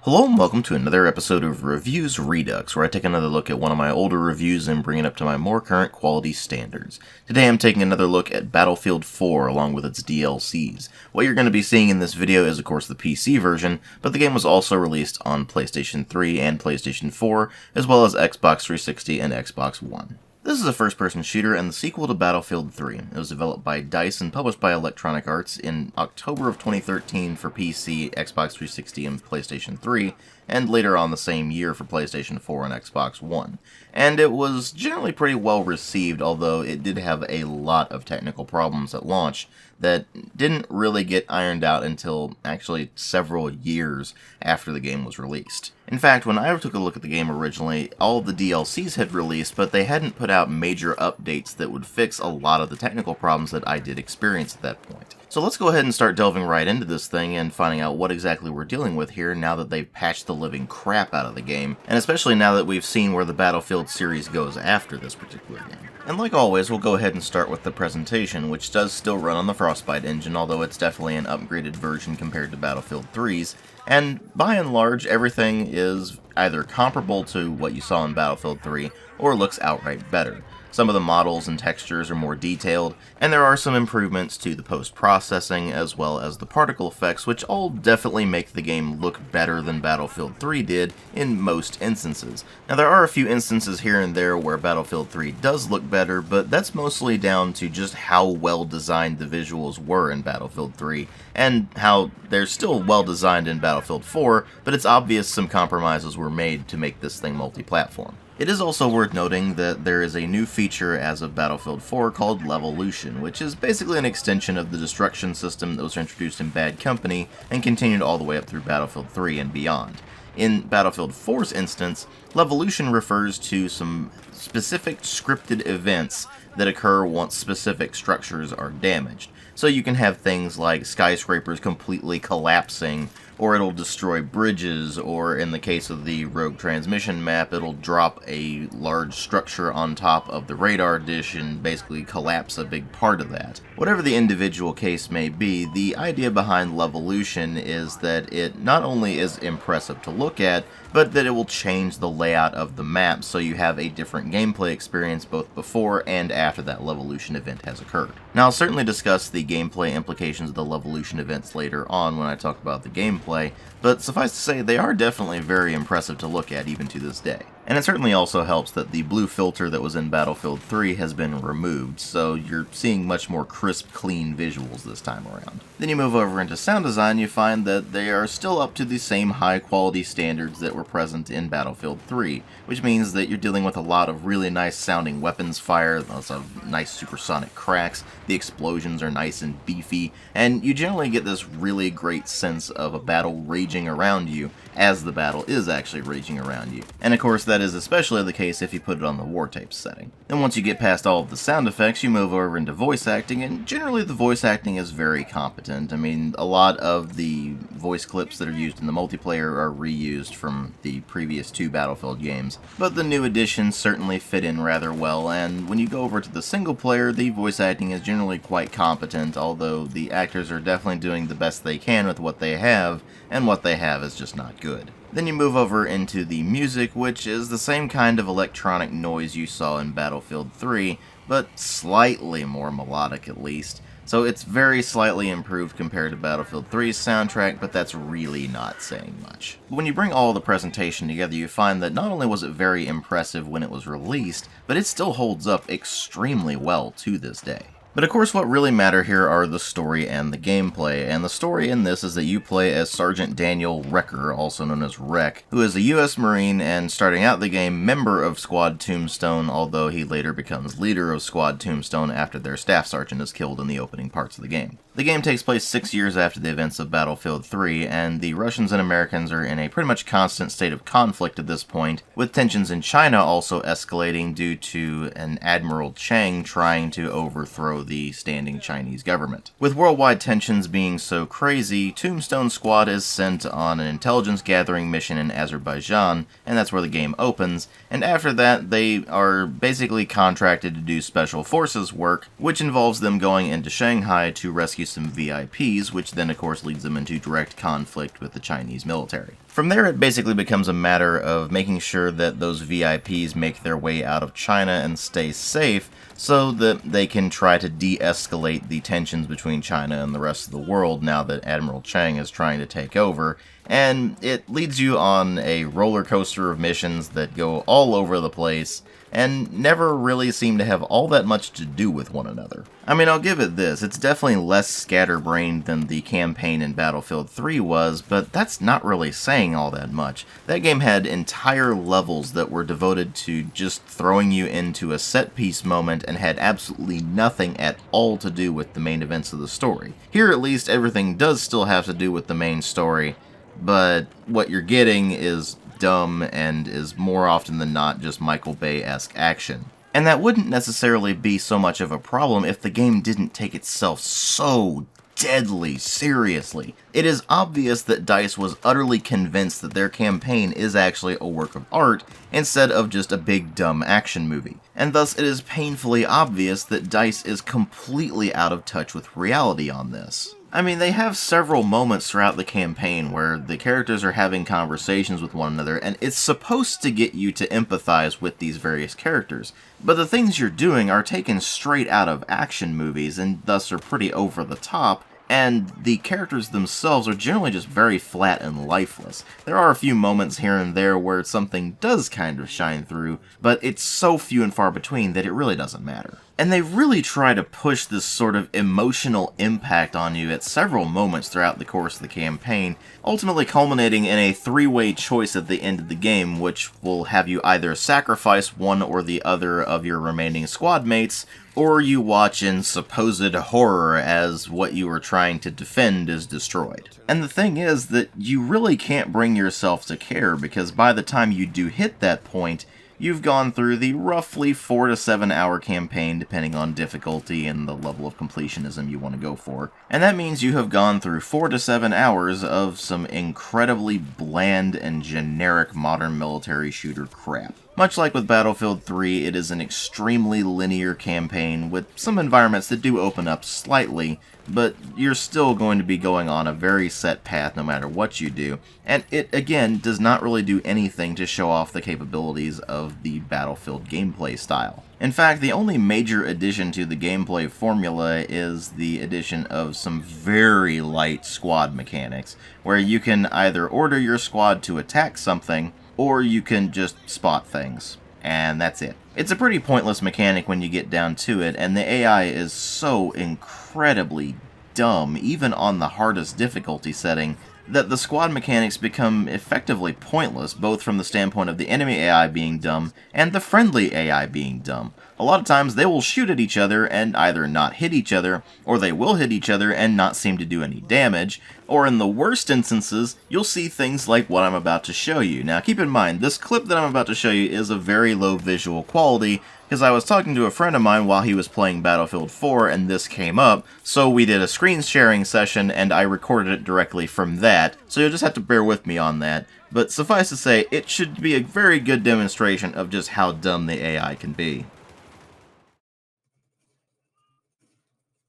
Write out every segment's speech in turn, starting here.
Hello and welcome to another episode of Reviews Redux, where I take another look at one of my older reviews and bring it up to my more current quality standards. Today I'm taking another look at Battlefield 4 along with its DLCs. What you're going to be seeing in this video is of course the PC version, but the game was also released on PlayStation 3 and PlayStation 4, as well as Xbox 360 and Xbox One. This is a first-person shooter and the sequel to Battlefield 3. It was developed by DICE and published by Electronic Arts in October of 2013 for PC, Xbox 360, and PlayStation 3, and later on the same year for PlayStation 4 and Xbox One. And it was generally pretty well received, although it did have a lot of technical problems at launch that didn't really get ironed out until actually several years after the game was released. In fact, when I took a look at the game originally, all of the DLCs had released, but they hadn't put out major updates that would fix a lot of the technical problems that I did experience at that point. So let's go ahead and start delving right into this thing and finding out what exactly we're dealing with here now that they've patched the living crap out of the game, and especially now that we've seen where the Battlefield series goes after this particular game. And like always, we'll go ahead and start with the presentation, which does still run on the Frostbite engine, although it's definitely an upgraded version compared to Battlefield 3's, and by and large, everything is either comparable to what you saw in Battlefield 3, or looks outright better. Some of the models and textures are more detailed, and there are some improvements to the post-processing as well as the particle effects, which all definitely make the game look better than Battlefield 3 did in most instances. Now there are a few instances here and there where Battlefield 3 does look better, but that's mostly down to just how well designed the visuals were in Battlefield 3, and how they're still well designed in Battlefield 4, but it's obvious some compromises were made to make this thing multi-platform. It is also worth noting that there is a new feature as of Battlefield 4 called Levolution, which is basically an extension of the destruction system that was introduced in Bad Company and continued all the way up through Battlefield 3 and beyond. In Battlefield 4's instance, Levolution refers to some specific scripted events that occur once specific structures are damaged. So you can have things like skyscrapers completely collapsing, or it'll destroy bridges, or in the case of the Rogue Transmission map, it'll drop a large structure on top of the radar dish and basically collapse a big part of that. Whatever the individual case may be, the idea behind Levolution is that it not only is impressive to look at, but that it will change the layout of the map so you have a different gameplay experience both before and after that Levolution event has occurred. Now I'll certainly discuss the gameplay implications of the Levolution events later on when I talk about the gameplay, but suffice to say they are definitely very impressive to look at even to this day. And it certainly also helps that the blue filter that was in Battlefield 3 has been removed, so you're seeing much more crisp, clean visuals this time around. Then you move over into sound design, you find that they are still up to the same high quality standards that were present in Battlefield 3, which means that you're dealing with a lot of really nice sounding weapons fire, lots of nice supersonic cracks, the explosions are nice and beefy, and you generally get this really great sense of a battle raging around you as the battle is actually raging around you. And of course that is especially the case if you put it on the war tape setting. Then once you get past all of the sound effects, you move over into voice acting, and generally the voice acting is very competent. I mean, a lot of the voice clips that are used in the multiplayer are reused from the previous two Battlefield games, but the new additions certainly fit in rather well, and when you go over to the single player, the voice acting is generally quite competent, although the actors are definitely doing the best they can with what they have, and what they have is just not good. Then you move over into the music, which is the same kind of electronic noise you saw in Battlefield 3, but slightly more melodic at least. So it's very slightly improved compared to Battlefield 3's soundtrack, but that's really not saying much. But when you bring all the presentation together, you find that not only was it very impressive when it was released, but it still holds up extremely well to this day. But of course what really matter here are the story and the gameplay, and the story in this is that you play as Sergeant Daniel Wrecker, also known as Wreck, who is a US Marine and starting out the game member of Squad Tombstone, although he later becomes leader of Squad Tombstone after their staff sergeant is killed in the opening parts of the game. The game takes place 6 years after the events of Battlefield 3, and the Russians and Americans are in a pretty much constant state of conflict at this point, with tensions in China also escalating due to an Admiral Chang trying to overthrow the standing Chinese government. With worldwide tensions being so crazy, Tombstone Squad is sent on an intelligence gathering mission in Azerbaijan, and that's where the game opens, and after that they are basically contracted to do special forces work, which involves them going into Shanghai to rescue some VIPs, which then of course leads them into direct conflict with the Chinese military. From there, it basically becomes a matter of making sure that those VIPs make their way out of China and stay safe so that they can try to de-escalate the tensions between China and the rest of the world now that Admiral Chang is trying to take over. And it leads you on a roller coaster of missions that go all over the place and never really seem to have all that much to do with one another. I mean, I'll give it this, it's definitely less scatterbrained than the campaign in Battlefield 3 was, but that's not really saying all that much. That game had entire levels that were devoted to just throwing you into a set-piece moment and had absolutely nothing at all to do with the main events of the story. Here, at least, everything does still have to do with the main story, but what you're getting is dumb and is more often than not just Michael Bay-esque action. And that wouldn't necessarily be so much of a problem if the game didn't take itself so deadly seriously. It is obvious that DICE was utterly convinced that their campaign is actually a work of art instead of just a big dumb action movie. And thus it is painfully obvious that DICE is completely out of touch with reality on this. I mean, they have several moments throughout the campaign where the characters are having conversations with one another, and it's supposed to get you to empathize with these various characters. But the things you're doing are taken straight out of action movies, and thus are pretty over the top, and the characters themselves are generally just very flat and lifeless. There are a few moments here and there where something does kind of shine through, but it's so few and far between that it really doesn't matter. And they really try to push this sort of emotional impact on you at several moments throughout the course of the campaign, ultimately culminating in a three-way choice at the end of the game, which will have you either sacrifice one or the other of your remaining squad mates, or you watch in supposed horror as what you are trying to defend is destroyed. And the thing is that you really can't bring yourself to care, because by the time you do hit that point, you've gone through the roughly 4 to 7 hour campaign, depending on difficulty and the level of completionism you want to go for. And that means you have gone through 4 to 7 hours of some incredibly bland and generic modern military shooter crap. Much like with Battlefield 3, it is an extremely linear campaign with some environments that do open up slightly, but you're still going to be going on a very set path no matter what you do, and it, again, does not really do anything to show off the capabilities of the Battlefield gameplay style. In fact, the only major addition to the gameplay formula is the addition of some very light squad mechanics, where you can either order your squad to attack something, or you can just spot things, and that's it. It's a pretty pointless mechanic when you get down to it, and the AI is so incredibly dumb, even on the hardest difficulty setting, that the squad mechanics become effectively pointless, both from the standpoint of the enemy AI being dumb and the friendly AI being dumb. A lot of times they will shoot at each other and either not hit each other, or they will hit each other and not seem to do any damage, or in the worst instances, you'll see things like what I'm about to show you. Now keep in mind, this clip that I'm about to show you is of very low visual quality, because I was talking to a friend of mine while he was playing Battlefield 4 and this came up, so we did a screen sharing session and I recorded it directly from that, so you'll just have to bear with me on that. But suffice to say, it should be a very good demonstration of just how dumb the AI can be.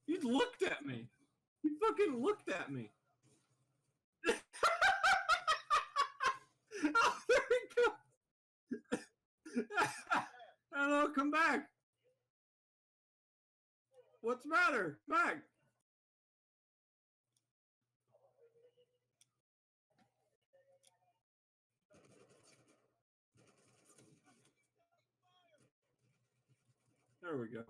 He looked at me. He fucking looked at me. Oh, there he goes. Hello, come back. What's the matter? Back. There we go.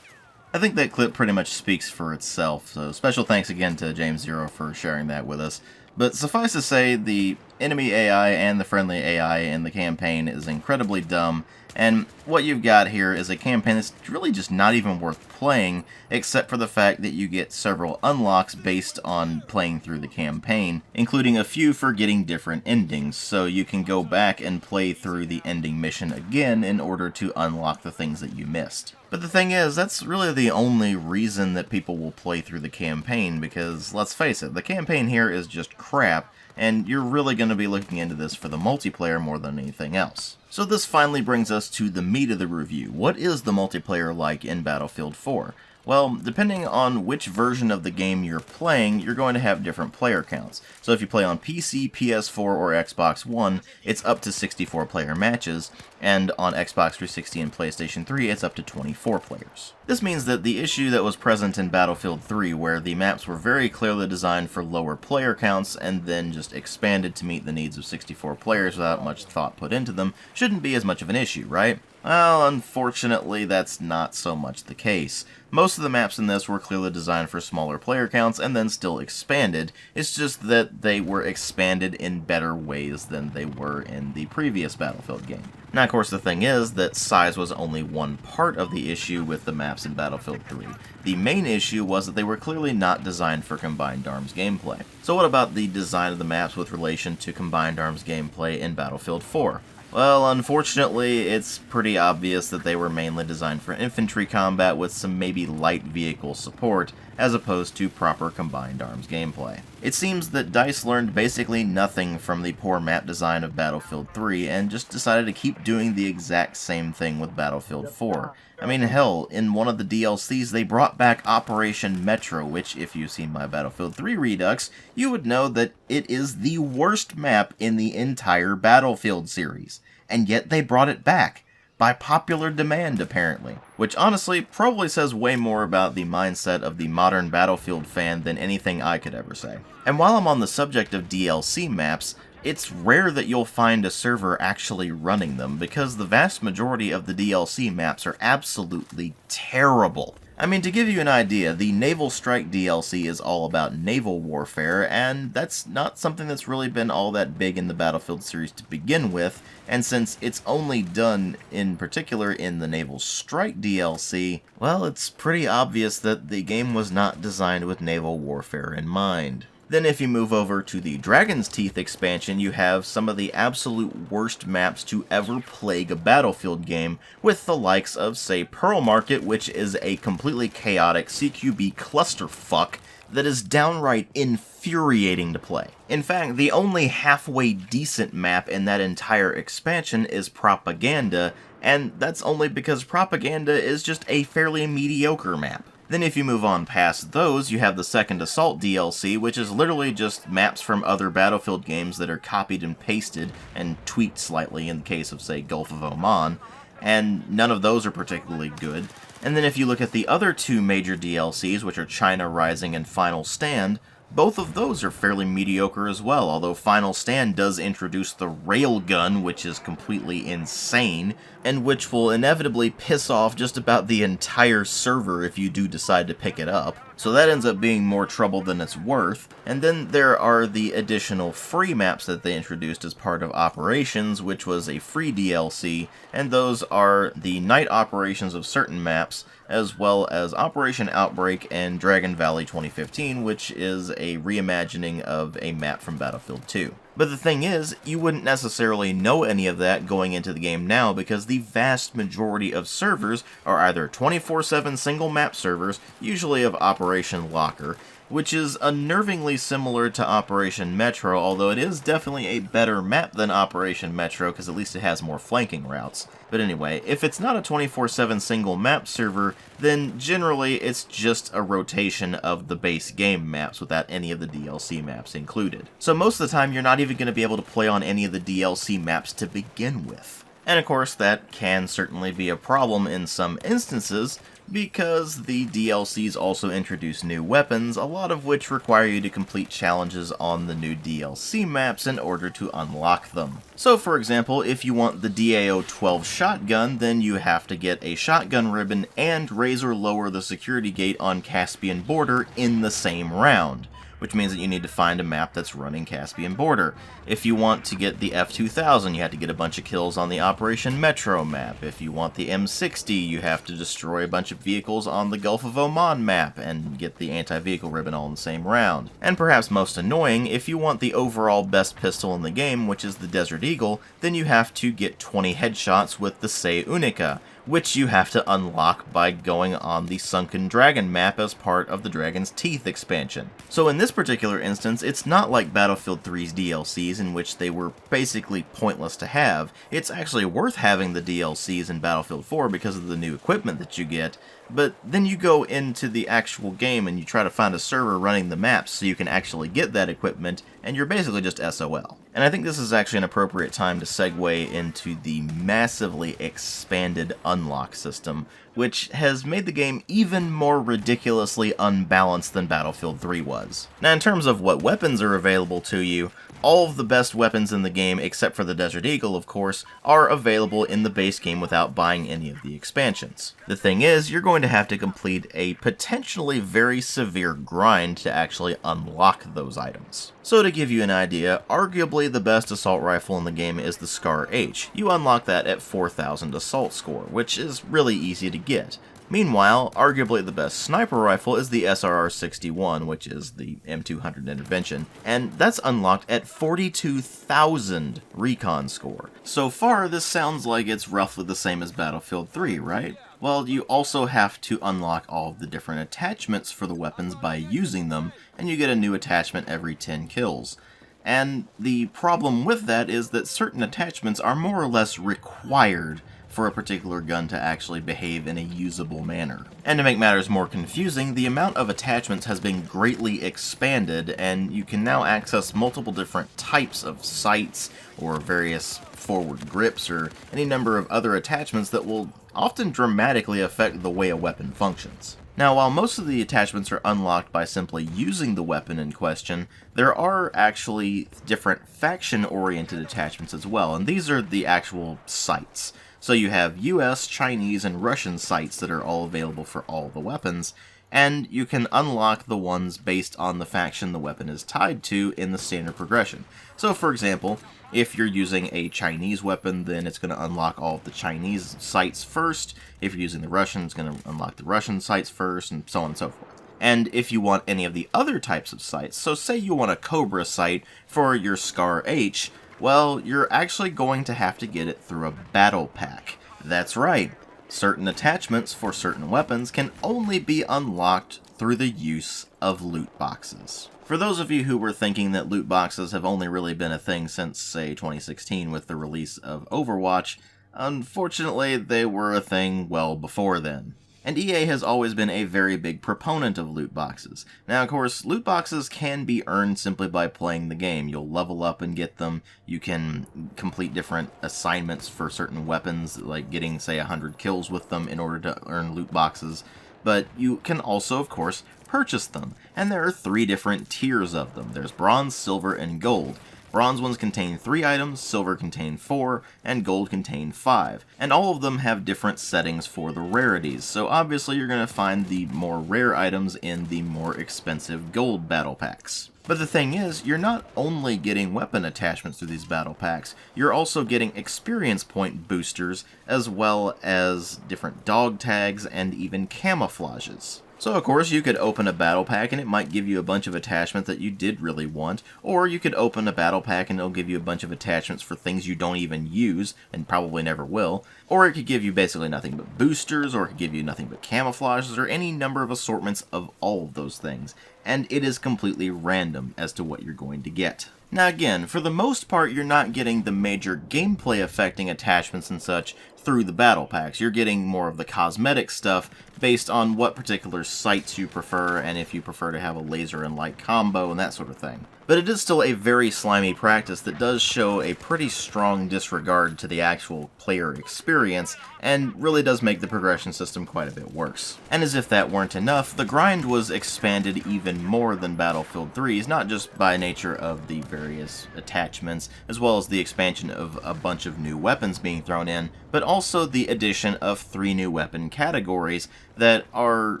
I think that clip pretty much speaks for itself, so special thanks again to JamesZero for sharing that with us. But suffice to say, the enemy AI and the friendly AI in the campaign is incredibly dumb, and what you've got here is a campaign that's really just not even worth playing, except for the fact that you get several unlocks based on playing through the campaign, including a few for getting different endings, so you can go back and play through the ending mission again in order to unlock the things that you missed. But the thing is, that's really the only reason that people will play through the campaign, because, let's face it, the campaign here is just crap, and you're really going to be looking into this for the multiplayer more than anything else. So this finally brings us to the meat of the review. What is the multiplayer like in Battlefield 4? Well, depending on which version of the game you're playing, you're going to have different player counts. So if you play on PC, PS4, or Xbox One, it's up to 64 player matches, and on Xbox 360 and PlayStation 3, it's up to 24 players. This means that the issue that was present in Battlefield 3, where the maps were very clearly designed for lower player counts and then just expanded to meet the needs of 64 players without much thought put into them, shouldn't be as much of an issue, right? Well, unfortunately, that's not so much the case. Most of the maps in this were clearly designed for smaller player counts and then still expanded. It's just that they were expanded in better ways than they were in the previous Battlefield game. Now, of course, the thing is that size was only one part of the issue with the maps in Battlefield 3. The main issue was that they were clearly not designed for Combined Arms gameplay. So what about the design of the maps with relation to Combined Arms gameplay in Battlefield 4? Well, unfortunately, it's pretty obvious that they were mainly designed for infantry combat with some maybe light vehicle support, as opposed to proper Combined Arms gameplay. It seems that DICE learned basically nothing from the poor map design of Battlefield 3 and just decided to keep doing the exact same thing with Battlefield 4. I mean, hell, in one of the DLCs they brought back Operation Metro, which, if you've seen my Battlefield 3 Redux, you would know that it is the worst map in the entire Battlefield series. And yet they brought it back. By popular demand, apparently. Which honestly probably says way more about the mindset of the modern Battlefield fan than anything I could ever say. And while I'm on the subject of DLC maps, it's rare that you'll find a server actually running them, because the vast majority of the DLC maps are absolutely terrible. I mean, to give you an idea, the Naval Strike DLC is all about naval warfare, and that's not something that's really been all that big in the Battlefield series to begin with, and since it's only done in particular in the Naval Strike DLC, well, it's pretty obvious that the game was not designed with naval warfare in mind. Then if you move over to the Dragon's Teeth expansion, you have some of the absolute worst maps to ever plague a Battlefield game, with the likes of, say, Pearl Market, which is a completely chaotic CQB clusterfuck that is downright infuriating to play. In fact, the only halfway decent map in that entire expansion is Propaganda, and that's only because Propaganda is just a fairly mediocre map. Then if you move on past those, you have the Second Assault DLC, which is literally just maps from other Battlefield games that are copied and pasted and tweaked slightly in the case of, say, Gulf of Oman, and none of those are particularly good. And then if you look at the other two major DLCs, which are China Rising and Final Stand, both of those are fairly mediocre as well, although Final Stand does introduce the railgun, which is completely insane, and which will inevitably piss off just about the entire server if you do decide to pick it up. So that ends up being more trouble than it's worth. And then there are the additional free maps that they introduced as part of Operations, which was a free DLC, and those are the night operations of certain maps, as well as Operation Outbreak and Dragon Valley 2015, which is a reimagining of a map from Battlefield 2. But the thing is, you wouldn't necessarily know any of that going into the game now, because the vast majority of servers are either 24/7 single map servers, usually of Operation Locker, which is unnervingly similar to Operation Metro, although it is definitely a better map than Operation Metro, because at least it has more flanking routes. But anyway, if it's not a 24/7 single map server, then generally it's just a rotation of the base game maps without any of the DLC maps included. So most of the time you're not even going to be able to play on any of the DLC maps to begin with. And of course that can certainly be a problem in some instances, because the DLCs also introduce new weapons, a lot of which require you to complete challenges on the new DLC maps in order to unlock them. So for example, if you want the DAO-12 shotgun, then you have to get a shotgun ribbon and raise or lower the security gate on Caspian Border in the same round, which means that you need to find a map that's running Caspian Border. If you want to get the F-2000, you have to get a bunch of kills on the Operation Metro map. If you want the M60, you have to destroy a bunch of vehicles on the Gulf of Oman map and get the anti-vehicle ribbon all in the same round. And perhaps most annoying, if you want the overall best pistol in the game, which is the Desert Eagle, then you have to get 20 headshots with the Se Unica, which you have to unlock by going on the Sunken Dragon map as part of the Dragon's Teeth expansion. So in this particular instance, it's not like Battlefield 3's DLCs in which they were basically pointless to have. It's actually worth having the DLCs in Battlefield 4 because of the new equipment that you get, but then you go into the actual game and you try to find a server running the maps so you can actually get that equipment, and you're basically just SOL. And I think this is actually an appropriate time to segue into the massively expanded unlock system, which has made the game even more ridiculously unbalanced than Battlefield 3 was. Now, in terms of what weapons are available to you, all of the best weapons in the game, except for the Desert Eagle, of course, are available in the base game without buying any of the expansions. The thing is, you're going to have to complete a potentially very severe grind to actually unlock those items. So to give you an idea, arguably the best assault rifle in the game is the Scar H. You unlock that at 4,000 assault score, which is really easy to get. Meanwhile, arguably the best sniper rifle is the SRR-61, which is the M200 intervention, and that's unlocked at 42,000 recon score. So far, this sounds like it's roughly the same as Battlefield 3, right? Well, you also have to unlock all of the different attachments for the weapons by using them, and you get a new attachment every 10 kills. And the problem with that is that certain attachments are more or less required for a particular gun to actually behave in a usable manner. And to make matters more confusing, the amount of attachments has been greatly expanded, and you can now access multiple different types of sights or various forward grips or any number of other attachments that will often dramatically affect the way a weapon functions. Now, while most of the attachments are unlocked by simply using the weapon in question, there are actually different faction-oriented attachments as well, and these are the actual sights. So you have US, Chinese, and Russian sights that are all available for all the weapons, and you can unlock the ones based on the faction the weapon is tied to in the standard progression. So for example, if you're using a Chinese weapon, then it's going to unlock all of the Chinese sights first. If you're using the Russian, it's going to unlock the Russian sights first, and so on and so forth. And if you want any of the other types of sights, so say you want a Cobra sight for your Scar H, well, you're actually going to have to get it through a battle pack. That's right. Certain attachments for certain weapons can only be unlocked through the use of loot boxes. For those of you who were thinking that loot boxes have only really been a thing since, say, 2016 with the release of Overwatch, unfortunately they were a thing well before then. And EA has always been a very big proponent of loot boxes. Now, of course, loot boxes can be earned simply by playing the game. You'll level up and get them. You can complete different assignments for certain weapons, like getting, say, 100 kills with them in order to earn loot boxes. But you can also, of course, purchase them. And there are 3 different tiers of them. There's bronze, silver, and gold. Bronze ones contain 3 items, silver contain 4, and gold contain 5. And all of them have different settings for the rarities, so obviously you're going to find the more rare items in the more expensive gold battle packs. But the thing is, you're not only getting weapon attachments through these battle packs, you're also getting experience point boosters, as well as different dog tags and even camouflages. So of course you could open a battle pack and it might give you a bunch of attachments that you did really want, or you could open a battle pack and it'll give you a bunch of attachments for things you don't even use, and probably never will, or it could give you basically nothing but boosters, or it could give you nothing but camouflages, or any number of assortments of all of those things, and it is completely random as to what you're going to get. Now again, for the most part you're not getting the major gameplay affecting attachments and such through the battle packs. You're getting more of the cosmetic stuff based on what particular sights you prefer, and if you prefer to have a laser and light combo and that sort of thing. But it is still a very slimy practice that does show a pretty strong disregard to the actual player experience, and really does make the progression system quite a bit worse. And as if that weren't enough, the grind was expanded even more than Battlefield 3's, not just by nature of the various attachments, as well as the expansion of a bunch of new weapons being thrown in, but also the addition of 3 new weapon categories that are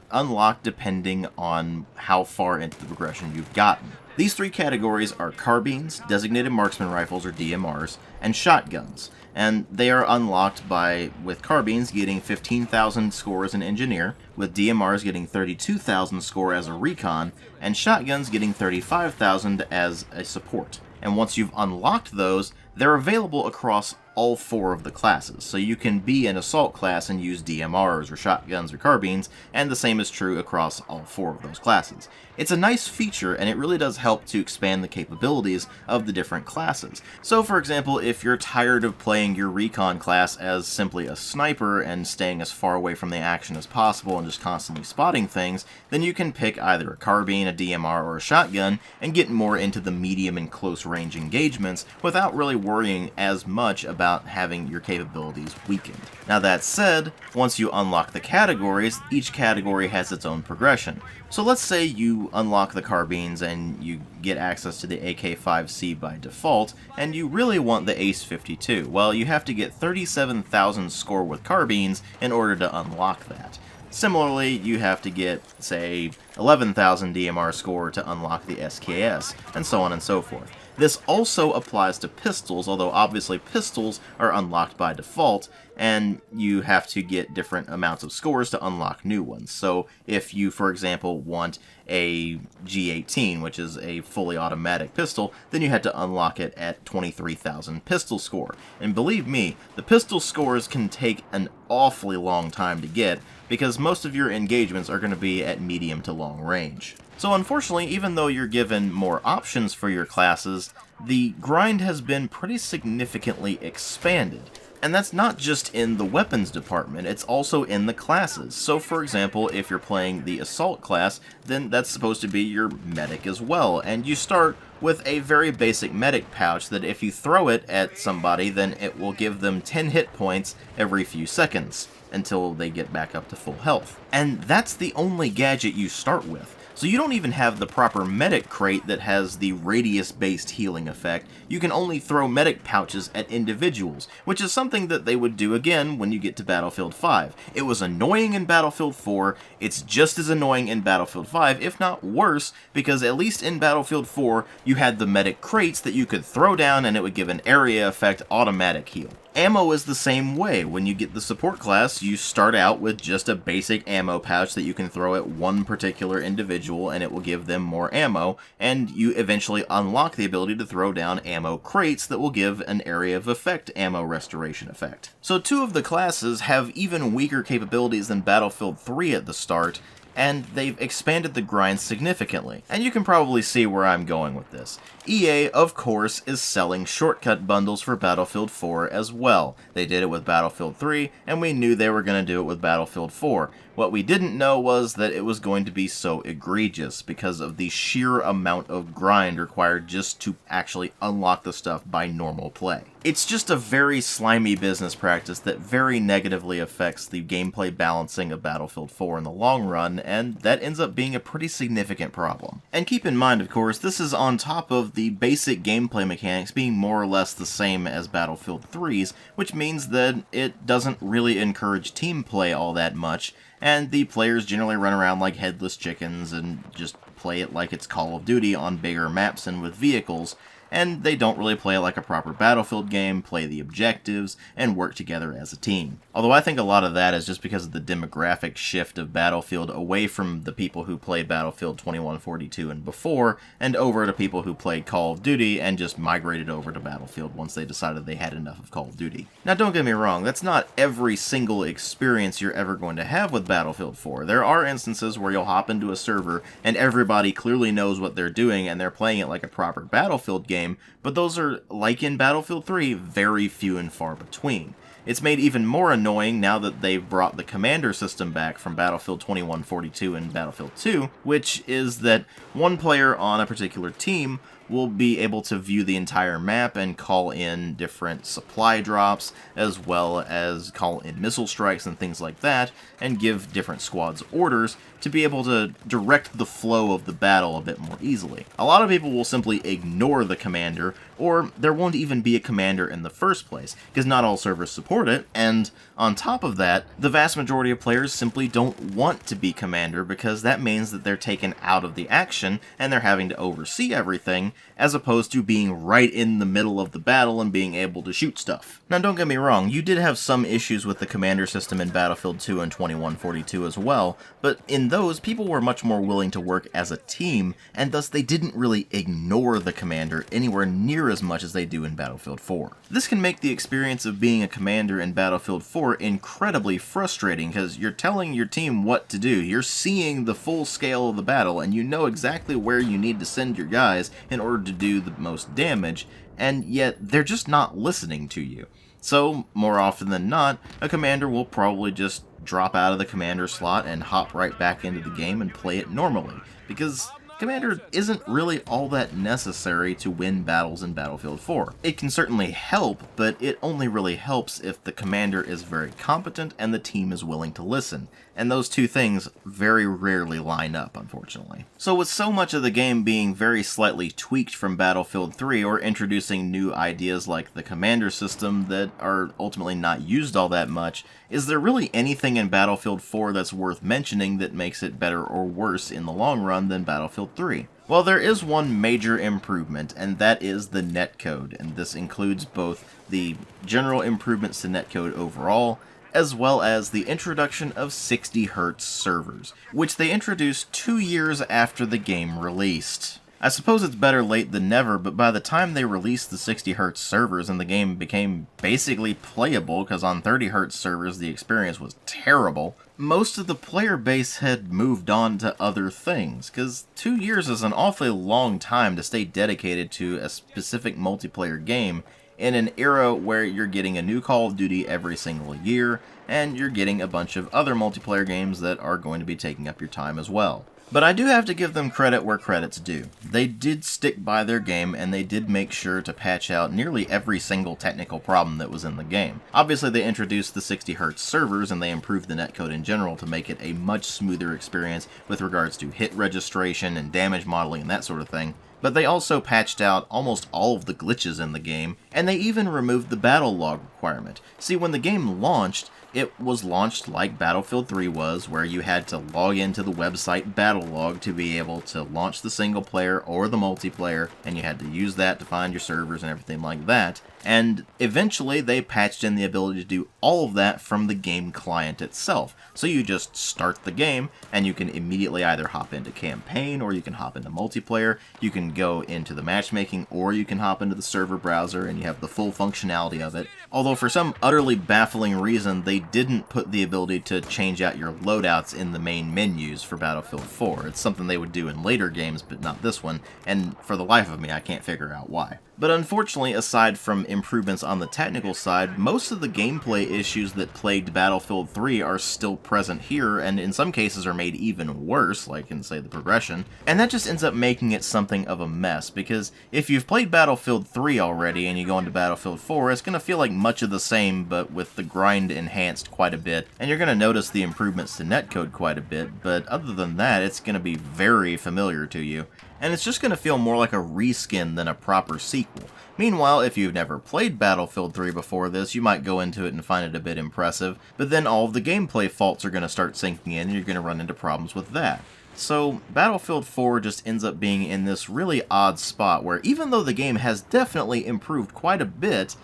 unlocked depending on how far into the progression you've gotten. These 3 categories are carbines, designated marksman rifles or DMRs, and shotguns. And they are unlocked by, with carbines getting 15,000 score as an engineer, with DMRs getting 32,000 score as a recon, and shotguns getting 35,000 as a support. And once you've unlocked those, they're available across all 4 of the classes. So you can be an assault class and use DMRs or shotguns or carbines, and the same is true across all 4 of those classes. It's a nice feature, and it really does help to expand the capabilities of the different classes. So for example, if you're tired of playing your recon class as simply a sniper and staying as far away from the action as possible and just constantly spotting things, then you can pick either a carbine, a DMR, or a shotgun and get more into the medium and close range engagements without really worrying as much about having your capabilities weakened. Now that said, once you unlock the categories, each category has its own progression. So let's say you unlock the carbines and you get access to the AK-5C by default, and you really want the Ace-52. Well, you have to get 37,000 score with carbines in order to unlock that. Similarly, you have to get, say, 11,000 DMR score to unlock the SKS, and so on and so forth. This also applies to pistols, although obviously pistols are unlocked by default, and you have to get different amounts of scores to unlock new ones. So if you, for example, want a G18, which is a fully automatic pistol, then you had to unlock it at 23,000 pistol score. And believe me, the pistol scores can take an awfully long time to get, because most of your engagements are going to be at medium to long range. So unfortunately, even though you're given more options for your classes, the grind has been pretty significantly expanded. And that's not just in the weapons department, it's also in the classes. So for example, if you're playing the assault class, then that's supposed to be your medic as well. And you start with a very basic medic pouch that if you throw it at somebody, then it will give them 10 hit points every few seconds until they get back up to full health. And that's the only gadget you start with. So you don't even have the proper medic crate that has the radius-based healing effect. You can only throw medic pouches at individuals, which is something that they would do again when you get to Battlefield 5. It was annoying in Battlefield 4, it's just as annoying in Battlefield 5, if not worse, because at least in Battlefield 4, you had the medic crates that you could throw down and it would give an area effect automatic heal. Ammo is the same way. When you get the support class, you start out with just a basic ammo pouch that you can throw at one particular individual and it will give them more ammo, and you eventually unlock the ability to throw down ammo crates that will give an area of effect ammo restoration effect. So 2 of the classes have even weaker capabilities than Battlefield 3 at the start, and they've expanded the grind significantly. And you can probably see where I'm going with this. EA, of course, is selling shortcut bundles for Battlefield 4 as well. They did it with Battlefield 3, and we knew they were going to do it with Battlefield 4. What we didn't know was that it was going to be so egregious because of the sheer amount of grind required just to actually unlock the stuff by normal play. It's just a very slimy business practice that very negatively affects the gameplay balancing of Battlefield 4 in the long run, and that ends up being a pretty significant problem. And keep in mind, of course, this is on top of the basic gameplay mechanics being more or less the same as Battlefield 3's, which means that it doesn't really encourage team play all that much, and the players generally run around like headless chickens and just play it like it's Call of Duty on bigger maps and with vehicles, and they don't really play it like a proper Battlefield game, play the objectives, and work together as a team. Although I think a lot of that is just because of the demographic shift of Battlefield away from the people who played Battlefield 2142 and before, and over to people who played Call of Duty and just migrated over to Battlefield once they decided they had enough of Call of Duty. Now don't get me wrong, that's not every single experience you're ever going to have with Battlefield 4. There are instances where you'll hop into a server and everybody clearly knows what they're doing and they're playing it like a proper Battlefield game, but those are, like in Battlefield 3, very few and far between. It's made even more annoying now that they've brought the commander system back from Battlefield 2142 and Battlefield 2, which is that one player on a particular team will be able to view the entire map and call in different supply drops, as well as call in missile strikes and things like that, and give different squads orders to be able to direct the flow of the battle a bit more easily. A lot of people will simply ignore the commander, or there won't even be a commander in the first place, because not all servers support it, and on top of that, the vast majority of players simply don't want to be commander because that means that they're taken out of the action and they're having to oversee everything, as opposed to being right in the middle of the battle and being able to shoot stuff. Now don't get me wrong, you did have some issues with the commander system in Battlefield 2 and 2142 as well, but in those, people were much more willing to work as a team, and thus they didn't really ignore the commander anywhere near as much as they do in Battlefield 4. This can make the experience of being a commander in Battlefield 4 incredibly frustrating, because you're telling your team what to do, you're seeing the full scale of the battle, and you know exactly where you need to send your guys in order to do the most damage, and yet they're just not listening to you. So, more often than not, a commander will probably just drop out of the commander slot and hop right back into the game and play it normally, because commander isn't really all that necessary to win battles in Battlefield 4. It can certainly help, but it only really helps if the commander is very competent and the team is willing to listen, and those two things very rarely line up, unfortunately. So with so much of the game being very slightly tweaked from Battlefield 3 or introducing new ideas like the commander system that are ultimately not used all that much, is there really anything in Battlefield 4 that's worth mentioning that makes it better or worse in the long run than Battlefield 3? Well, there is one major improvement, and that is the netcode, and this includes both the general improvements to netcode overall, as well as the introduction of 60Hz servers, which they introduced 2 years after the game released. I suppose it's better late than never, but by the time they released the 60Hz servers and the game became basically playable, because on 30Hz servers the experience was terrible, most of the player base had moved on to other things, because 2 years is an awfully long time to stay dedicated to a specific multiplayer game in an era where you're getting a new Call of Duty every single year, and you're getting a bunch of other multiplayer games that are going to be taking up your time as well. But I do have to give them credit where credit's due. They did stick by their game, and they did make sure to patch out nearly every single technical problem that was in the game. Obviously, they introduced the 60Hz servers, and they improved the netcode in general to make it a much smoother experience with regards to hit registration and damage modeling and that sort of thing. But they also patched out almost all of the glitches in the game, and they even removed the battle log requirement. See, when the game launched, it was launched like Battlefield 3 was, where you had to log into the website Battlelog to be able to launch the single player or the multiplayer, and you had to use that to find your servers and everything like that. And eventually they patched in the ability to do all of that from the game client itself. So you just start the game, and you can immediately either hop into campaign, or you can hop into multiplayer, you can go into the matchmaking, or you can hop into the server browser, and you have the full functionality of it. Although for some utterly baffling reason, they didn't put the ability to change out your loadouts in the main menus for Battlefield 4. It's something they would do in later games, but not this one, and for the life of me, I can't figure out why. But unfortunately, aside from improvements on the technical side, most of the gameplay issues that plagued Battlefield 3 are still present here, and in some cases are made even worse, like in, say, the progression. And that just ends up making it something of a mess, because if you've played Battlefield 3 already and you go into Battlefield 4, it's going to feel like much of the same, but with the grind enhanced quite a bit, and you're going to notice the improvements to netcode quite a bit, but other than that, it's going to be very familiar to you. And it's just going to feel more like a reskin than a proper sequel. Meanwhile, if you've never played Battlefield 3 before this, you might go into it and find it a bit impressive, but then all of the gameplay faults are going to start sinking in and you're going to run into problems with that. So, Battlefield 4 just ends up being in this really odd spot where even though the game has definitely improved quite a bit,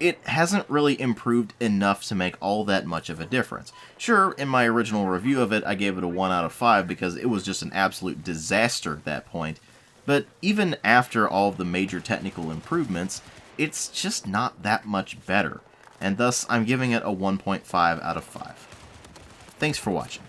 it hasn't really improved enough to make all that much of a difference. Sure, in my original review of it, I gave it a 1 out of 5 because it was just an absolute disaster at that point. But even after all of the major technical improvements, it's just not that much better. And thus, I'm giving it a 1.5 out of 5. Thanks for watching.